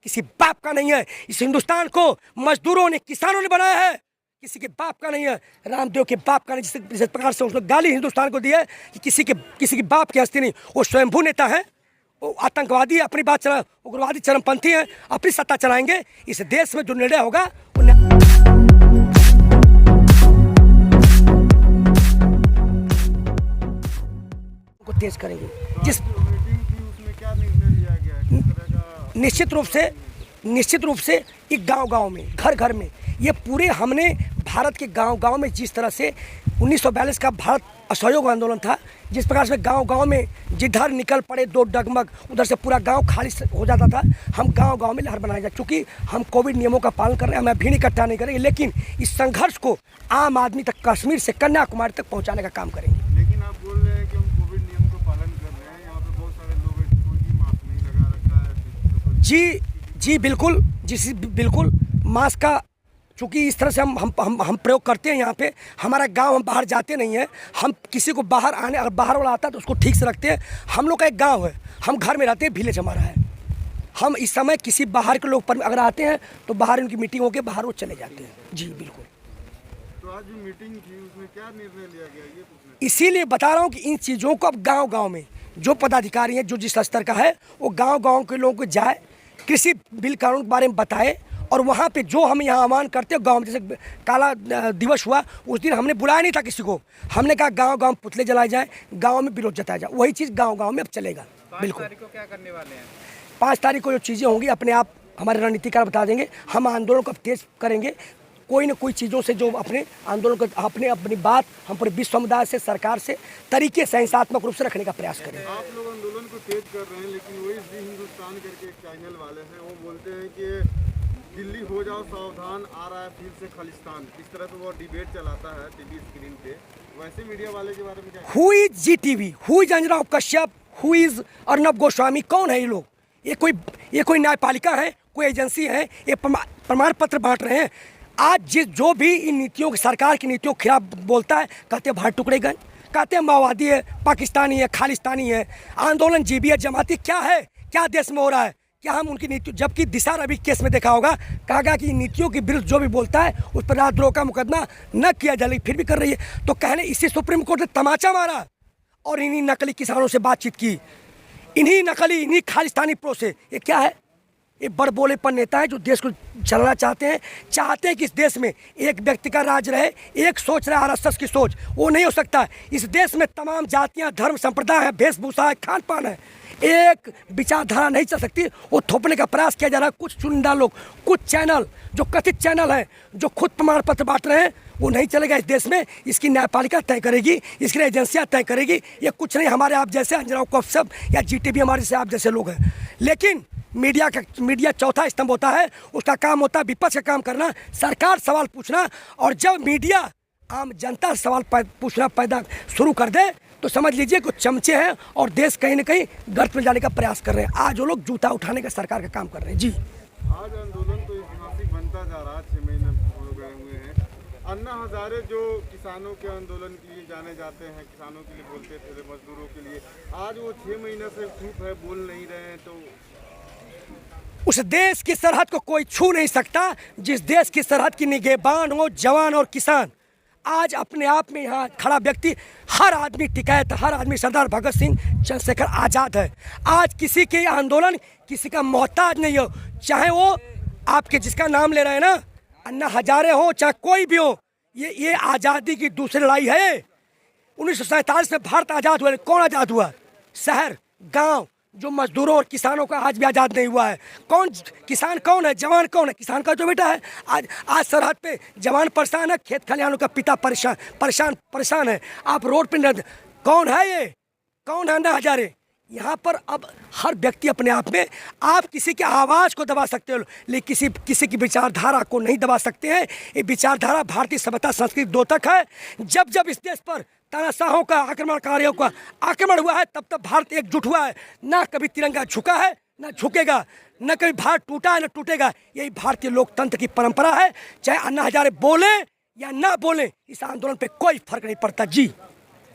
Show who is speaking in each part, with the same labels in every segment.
Speaker 1: किसी बाप का नहीं है। इस हिंदुस्तान को मजदूरों ने, किसानों ने बनाया है, किसी के बाप का नहीं है। रामदेव के बाप का नहीं। जिस प्रकार से उसने गाली हिंदुस्तान को दी है कि किसी के बाप की हस्ती नहीं। वो स्वयंभू नेता है, वो आतंकवादी, अपनी बात चला, उग्रवादी चरमपंथी हैं, अपनी सत्ता चलाएंगे। इस देश में जो निर्णय होगा को तेज करेंगे। जिस
Speaker 2: क्या निर्णय लिया गया,
Speaker 1: निश्चित रूप से एक गांव में, घर घर में, ये पूरे हमने भारत के गांव में जिस तरह से 1942 का भारत असहयोग आंदोलन था, जिस प्रकार से गांव में जिधर निकल पड़े दो डगमग, उधर से पूरा गांव खाली हो जाता था। हम गांव में लहर बनाए जाए, क्योंकि हम कोविड नियमों का पालन कर रहे हैं, हमें भीड़ इकट्ठा नहीं करेंगे, लेकिन इस संघर्ष को आम आदमी तक, कश्मीर से कन्याकुमारी तक पहुँचाने का काम करेंगे।
Speaker 2: लेकिन आप बोल रहे हैं कि हम कोविड नियम का पालन कर रहे हैं, यहाँ पे बहुत सारे लोग हैं, कोई भी मास्क नहीं लगा रखा है।
Speaker 1: जी बिल्कुल, बिल्कुल मास्क का, चूँकि इस तरह से हम प्रयोग करते हैं यहाँ पे। हमारा गांव, हम बाहर जाते नहीं हैं, हम किसी को बाहर आने, अगर बाहर वाला आता है तो उसको ठीक से रखते हैं। हम लोग का एक गांव है, हम घर में रहते हैं, विलेज हमारा है। हम इस समय किसी बाहर के लोग पर अगर आते हैं तो बाहर उनकी मीटिंग होकर बाहर वो चले जाते हैं। जी बिल्कुल।
Speaker 2: तो आज जो मीटिंग थी उसमें क्या निर्णय लिया गया, ये पूछना।
Speaker 1: इसीलिए बता रहा हूँ कि इन चीज़ों को अब गाँव में जो पदाधिकारी हैं, जो जिस स्तर का है, वो गाँव के लोगों को जाए, कृषि बिल कानून के बारे में बताए। और वहाँ पे जो हम यहाँ आह्वान करते हैं, गांव में जैसे काला दिवस हुआ, उस दिन हमने बुलाया नहीं था किसी को। हमने कहा गांव पुतले जलाए जाए, गांव में विरोध जताया जाए। वही चीज़ गांव में अब चलेगा। बिल्कुल।
Speaker 2: 5 तारीख को क्या करने वाले हैं?
Speaker 1: 5 तारीख को जो चीज़ें होंगी अपने आप हमारे रणनीतिकार बता देंगे। हम आंदोलन को तेज करेंगे, कोई न कोई चीज़ों से जो अपने आंदोलन को, अपनी बात हम पूरे विश्व समुदाय से, सरकार से तरीके से हिंसात्मक रूप से रखने का प्रयास करें।
Speaker 2: आप लोग आंदोलन को तेज कर रहे हैं, लेकिन वही हिंदुस्तान करके एक चैनल वाले हैं, वो बोलते हैं कि दिल्ली हो जाओ सावधान, आ रहा है फिर से खालिस्तान। इस तरह से वो डिबेट चलाता है टीवी स्क्रीन पे। वैसे मीडिया वाले के बारे में क्या?
Speaker 1: Who is Zee TV, who is Anjana Kashyap, who is Arnab Goswami, कौन है ये लोग? ये कोई न्यायपालिका है, कोई एजेंसी है? ये प्रमाण पत्र बांट रहे हैं। आज जो भी इन नीतियों की, सरकार की नीतियों के खिलाफ बोलता है, कहते हैं भारत टुकड़े गए, कहते हैं माओवादी है, पाकिस्तानी है, खालिस्तानी है, आंदोलन जीबी है, जमाती। क्या है, क्या देश में हो रहा है? क्या हम उनकी नीति, जबकि दिशा रवि केस में देखा होगा, कहा गया कि नीतियों के विरुद्ध जो भी बोलता है उस पर राजद्रोह का मुकदमा न किया जाए, फिर भी कर रही है। तो कहने इसी सुप्रीम कोर्ट ने तमाचा मारा और इन्हीं नकली किसानों से बातचीत की, इन्हीं खालिस्तानी प्रो से। ये क्या है? ये बड़बोलेपन नेता है जो देश को चलाना चाहते हैं कि इस देश में एक व्यक्ति का राज रहे, एक सोच रहा है आरएसएस की सोच। वो नहीं हो सकता। इस देश में तमाम जातियां, धर्म, संप्रदाय है, वेशभूषा है, खान पान है, एक विचारधारा नहीं चल सकती। वो थोपने का प्रयास किया जा रहा है। कुछ चुनिंदा लोग, कुछ चैनल जो कथित चैनल हैं, जो खुद प्रमाण पत्र बांट रहे हैं, वो नहीं चलेगा इस देश में। इसकी न्यायपालिका तय करेगी, इसकी एजेंसियां तय करेगी। ये कुछ नहीं हमारे आप जैसे अंजना कश्यप या जीटीवी हमारे से आप जैसे लोग हैं। लेकिन मीडिया चौथा स्तंभ होता है, उसका काम होता है विपक्ष का काम करना, सरकार सवाल पूछना। और जब मीडिया आम जनता सवाल पूछना पैदा शुरू कर दे तो समझ लीजिए कुछ चमचे हैं और देश कहीं न कहीं गर्त में जाने का प्रयास कर रहे हैं। आज वो लोग जूता उठाने का सरकार का काम कर रहे हैं। जी,
Speaker 2: आज आंदोलन तो ऐतिहासिक बनता जा रहा है, 6 महीने हो गए हुए हैं। अन्ना हजारे जो किसानों के आंदोलन के लिए जाने जाते हैं, किसानों के लिए बोलते थे, मजदूरों के लिए, आज वो 6 महीने से चुप है, बोल नहीं रहे हैं। तो
Speaker 1: उस देश की सरहद को कोई छू नहीं सकता जिस देश की सरहद की निगहबान हो जवान और किसान। आज अपने आप में यहाँ खड़ा व्यक्ति, हर आदमी टिकैत, हर आदमी सरदार भगत सिंह, चंद्रशेखर आज़ाद है। आज किसी के आंदोलन किसी का मोहताज नहीं हो, चाहे वो आपके जिसका नाम ले रहे हैं ना, अन्ना हजारे हो, चाहे कोई भी हो। ये आज़ादी की दूसरी लड़ाई है। 1947 में भारत आज़ाद हुआ, कौन आज़ाद हुआ? शहर, गाँव, जो मजदूरों और किसानों का आज भी आज़ाद नहीं हुआ है। कौन किसान, कौन है? जवान कौन है? किसान का जो बेटा है। आज सरहद पे जवान परेशान है, खेत खलिहानों का पिता परेशान है। आप रोड पे कौन है? ये कौन है? अन्ना हजारे। यहाँ पर अब हर व्यक्ति अपने आप में, आप किसी के आवाज़ को दबा सकते हो लेकिन किसी की विचारधारा को नहीं दबा सकते हैं। ये विचारधारा भारतीय सभ्यता संस्कृति द्योतक है। जब इस देश पर तानाशाहों का, आक्रमणकारियों का आक्रमण हुआ है, तब भारत एकजुट हुआ है। ना कभी तिरंगा झुका है, ना झुकेगा, न कभी भारत टूटा है, न टूटेगा। यही भारतीय लोकतंत्र की परंपरा है। चाहे अन्ना हजारे बोले या ना बोले, इस आंदोलन पे कोई फर्क नहीं पड़ता। जी,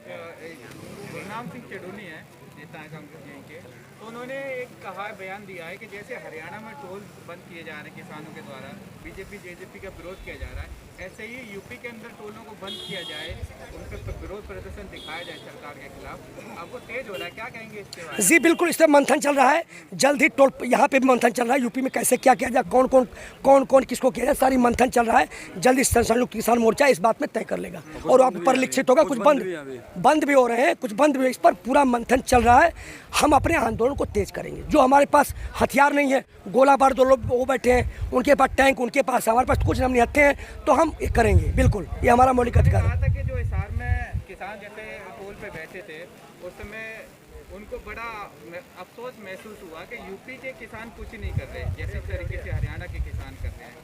Speaker 2: गुरनाम सिंह चेडोनी है, नेता है कांग्रेस के, तो
Speaker 3: उन्होंने एक कहा बयान दिया है कि जैसे हरियाणा में टोल बंद किए जा रहे हैं किसानों के द्वारा, बीजेपी जेजेपी का विरोध किया जा रहा है, ऐसे ही यूपी के अंदर टोलों को बंद किया जाए, उन पर विरोध प्रदर्शन दिखाया जाए सरकार के खिलाफ। अब वो तेज हो रहा है, क्या कहेंगे इसके बारे में?
Speaker 1: जी बिल्कुल, इस पर मंथन चल रहा है। जल्द ही टोल यहाँ पे भी मंथन चल रहा है। यूपी में कैसे क्या किया जाए, कौन कौन किसको किया जाए, सारी मंथन चल रहा है। जल्द ही संयुक्त किसान मोर्चा इस बात में तय कर लेगा और आप परिलक्षित होगा। कुछ बंद भी हो रहे हैं, कुछ बंद भी। इस पर पूरा मंथन चल रहा है। हम अपने आंदोलन को तेज करेंगे। जो हमारे पास हथियार नहीं है, गोला बारूद दो लोग वो बैठे हैं, उनके पास टैंक, उनके पास, हमारे पास कुछ हम निहत्थे हैं, तो हम ये करेंगे। बिल्कुल, ये हमारा मौलिक अधिकार है।
Speaker 3: कि जो हिसार में किसान जैसे टोल पे बैठे थे, उस समय उनको बड़ा अफसोस महसूस हुआ कि यूपी के किसान कुछ नहीं कर रहे जैसे तरीके से हरियाणा के किसान कर रहे हैं,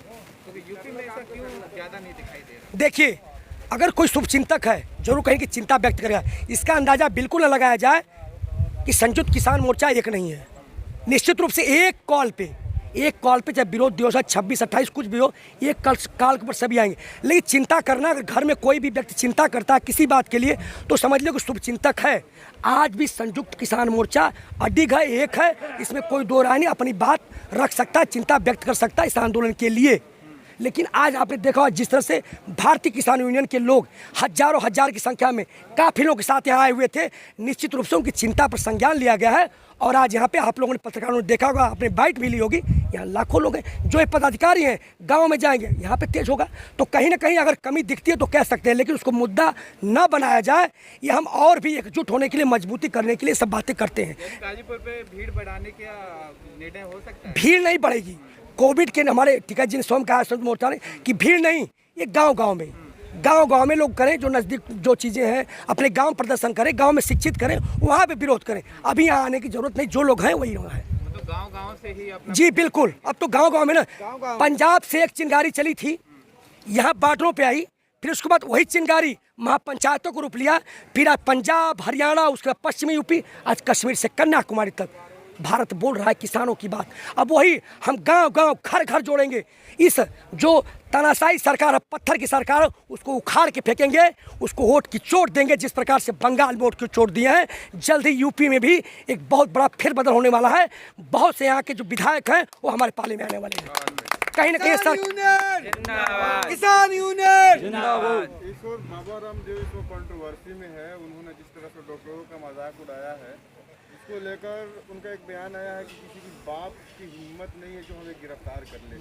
Speaker 3: तो यूपी में ऐसा क्यों ज़्यादा नहीं दिखाई दे रहा?
Speaker 1: देखिए, अगर कोई शुभचिंतक है जरूर कहीं की चिंता व्यक्त करेगा। इसका अंदाजा बिल्कुल न लगाया जाए कि संयुक्त किसान मोर्चा एक नहीं है। निश्चित रूप से एक कॉल पे चाहे विरोध दिवस 26, 28 कुछ भी हो, एक काल पर सभी आएंगे। लेकिन चिंता करना, अगर घर में कोई भी व्यक्ति चिंता करता है किसी बात के लिए, तो समझ लो कि शुभचिंतक है। आज भी संयुक्त किसान मोर्चा अडिग है, एक है, इसमें कोई दो राय नहीं। अपनी बात रख सकता है, चिंता व्यक्त कर सकता है इस आंदोलन के लिए। लेकिन आज आपने देखा होगा जिस तरह से भारतीय किसान यूनियन के लोग हजारों हजार की संख्या में काफिलों के साथ यहाँ आए हुए थे, निश्चित रूप से उनकी चिंता पर संज्ञान लिया गया है। और आज यहाँ पे आप लोगों ने, पत्रकारों ने देखा होगा, आपने बाइट भी ली होगी, यहाँ लाखों लोग हैं। जो ये पदाधिकारी हैं गाँव में जाएंगे, यहाँ पे तेज होगा। तो कहीं ना कहीं अगर कमी दिखती है तो कह सकते हैं, लेकिन उसको मुद्दा न बनाया जाए। ये हम और भी एकजुट होने के लिए, मजबूती करने के लिए सब बातें करते हैं।
Speaker 3: गाजीपुर पे भीड़ बढ़ाने का निर्णय हो सकता है?
Speaker 1: भीड़ नहीं बढ़ेगी। कोविड के हमारे टीकाजी ने स्वयं कहा संयुक्त मोर्चा ने कि भीड़ नहीं, ये गांव में लोग करें, जो नज़दीक जो चीज़ें हैं अपने गांव प्रदर्शन करें, गांव में शिक्षित करें, वहाँ पे विरोध करें। अभी यहाँ आने की जरूरत नहीं, जो लोग हैं वही लोग हैं।
Speaker 3: तो गांव से ही अपना... जी
Speaker 1: बिल्कुल, अब तो गांव में ना, पंजाब से एक चिंगारी चली थी, यहाँ बॉर्डरों पे आई, फिर उसके बाद वही चिंगारी महापंचायतों को रूप लिया, फिर आज पंजाब, हरियाणा, उसके बाद पश्चिमी यूपी, आज कश्मीर से कन्याकुमारी तक भारत बोल रहा है किसानों की बात। अब वही हम गांव घर जोड़ेंगे। इस जो तानाशाही सरकार है, पत्थर की सरकार, उसको उखाड़ के फेंकेंगे, उसको वोट की चोट देंगे। जिस प्रकार से बंगाल में वोट की चोट दिए हैं, जल्द ही यूपी में भी एक बहुत बड़ा फेरबदल होने वाला है। बहुत से यहाँ के जो विधायक हैं वो हमारे पाले में आने वाले हैं। कहीं ना कहीं
Speaker 2: किसान यूनियन जिंदाबाद। ईश्वर बाबा रामदेव इसमें कंट्रोवर्सी में है। उन्होंने जिस तरह से डॉक्टरों का मजाक उड़ाया है, इसको लेकर उनका एक बयान आया है कि किसी की बाप की हिम्मत नहीं है जो हमें गिरफ्तार कर ले।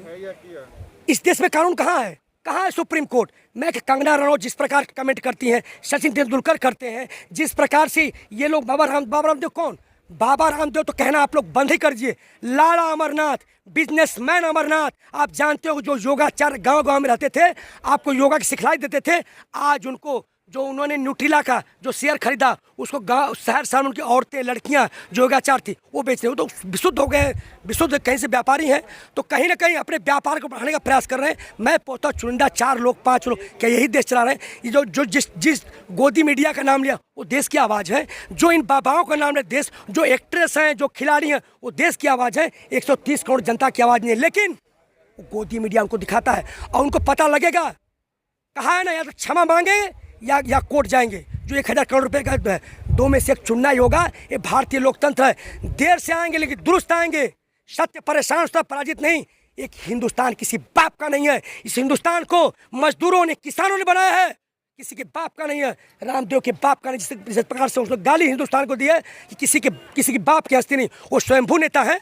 Speaker 2: है या किया?
Speaker 1: इस देश में कानून कहाँ है? कहाँ है सुप्रीम कोर्ट? मैं कि कंगना रनौत जिस प्रकार कमेंट करती हैं, सचिन तेंदुलकर करते हैं, जिस प्रकार से ये लोग बाबा रामदेव कौन? बाबा रामदेव तो कहना आप लोग बंद ही कर दीजिए। लाला अमरनाथ, बिजनेसमैन अमरनाथ, आप जानते हो जो योगाचार्य गांव में रहते थे, आपको योगा की सिखलाई देते थे, आज उनको जो उन्होंने न्यूट्रिला का जो शेयर खरीदा, उसको गाँव शहर उनकी औरतें, लड़कियां जो योगाचार थी वो बेच रहे हो, तो विशुद्ध हो गए, विशुद्ध कहीं से व्यापारी हैं, तो कहीं ना कहीं अपने व्यापार को बढ़ाने का प्रयास कर रहे हैं। मैं पोता चुनिंदा 4 लोग 5 लोग क्या यही देश चला रहे हैं? ये जो जिस गोदी मीडिया का नाम लिया वो देश की आवाज़ है। जो इन बाबाओं का नाम लिया, देश, जो एक्ट्रेस हैं, जो खिलाड़ी हैं, वो देश की आवाज़ है। 130 करोड़ जनता की आवाज़ नहीं है, लेकिन गोदी मीडिया उनको दिखाता है और उनको पता लगेगा। कहा है ना, या तो क्षमा मांगे या कोर्ट जाएंगे। जो 1000 करोड़ रुपए का 2 में से एक चुनना ही होगा। ये भारतीय लोकतंत्र है। देर से आएंगे लेकिन दुरुस्त आएंगे। सत्य परेशान होता, पराजित नहीं। एक हिंदुस्तान किसी बाप का नहीं है। इस हिंदुस्तान को मजदूरों ने, किसानों ने बनाया है, किसी के बाप का नहीं है। रामदेव के बाप का नहीं। जिस प्रकार से उसने गाली हिंदुस्तान को दी है कि किसी के बाप की हस्ती नहीं। वो स्वयंभू नेता है,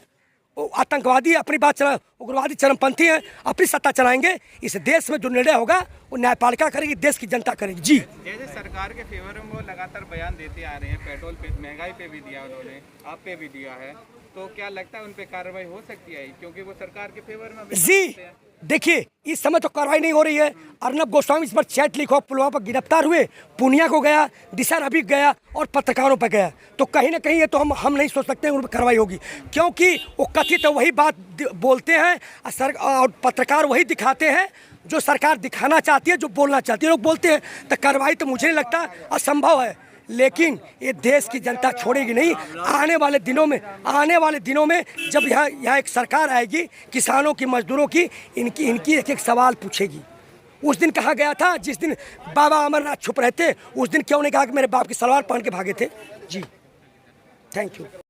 Speaker 1: वो आतंकवादी, अपनी बात चला, उग्रवादी चरमपंथी हैं, अपनी सत्ता चलाएंगे। इस देश में जो निर्णय होगा वो न्यायपालिका करेगी, देश की जनता करेगी। जी,
Speaker 3: जैसे सरकार के फेवर में वो लगातार बयान देते आ रहे हैं, पेट्रोल पे महंगाई पे भी दिया उन्होंने, आप पे भी दिया है, तो क्या लगता है उन पे कार्रवाई हो सकती है? क्योंकि वो सरकार के फेवर में
Speaker 1: जी देखिए, इस समय तो कार्रवाई नहीं हो रही है। अर्नब गोस्वामी इस पर चैट लिखा, पुलवामा पर गिरफ्तार हुए, पूर्णिया को गया, दिशा नबी गया और पत्रकारों पर गया। तो कहीं ना कहीं ये तो हम नहीं सोच सकते उन पर कार्रवाई होगी, क्योंकि वो कथित तो वही बात बोलते हैं और पत्रकार वही दिखाते हैं जो सरकार दिखाना चाहती है, जो बोलना चाहती है। लोग बोलते हैं, तो कार्रवाई तो मुझे नहीं लगता असंभव है। लेकिन ये देश की जनता छोड़ेगी नहीं। आने वाले दिनों में जब यहाँ एक सरकार आएगी, किसानों की, मजदूरों की, इनकी एक सवाल पूछेगी। उस दिन कहा गया था, जिस दिन बाबा अमरनाथ छुप रहे थे, उस दिन क्यों नहीं कहा कि मेरे बाप की सलवार पहन के भागे थे? जी। Thank you.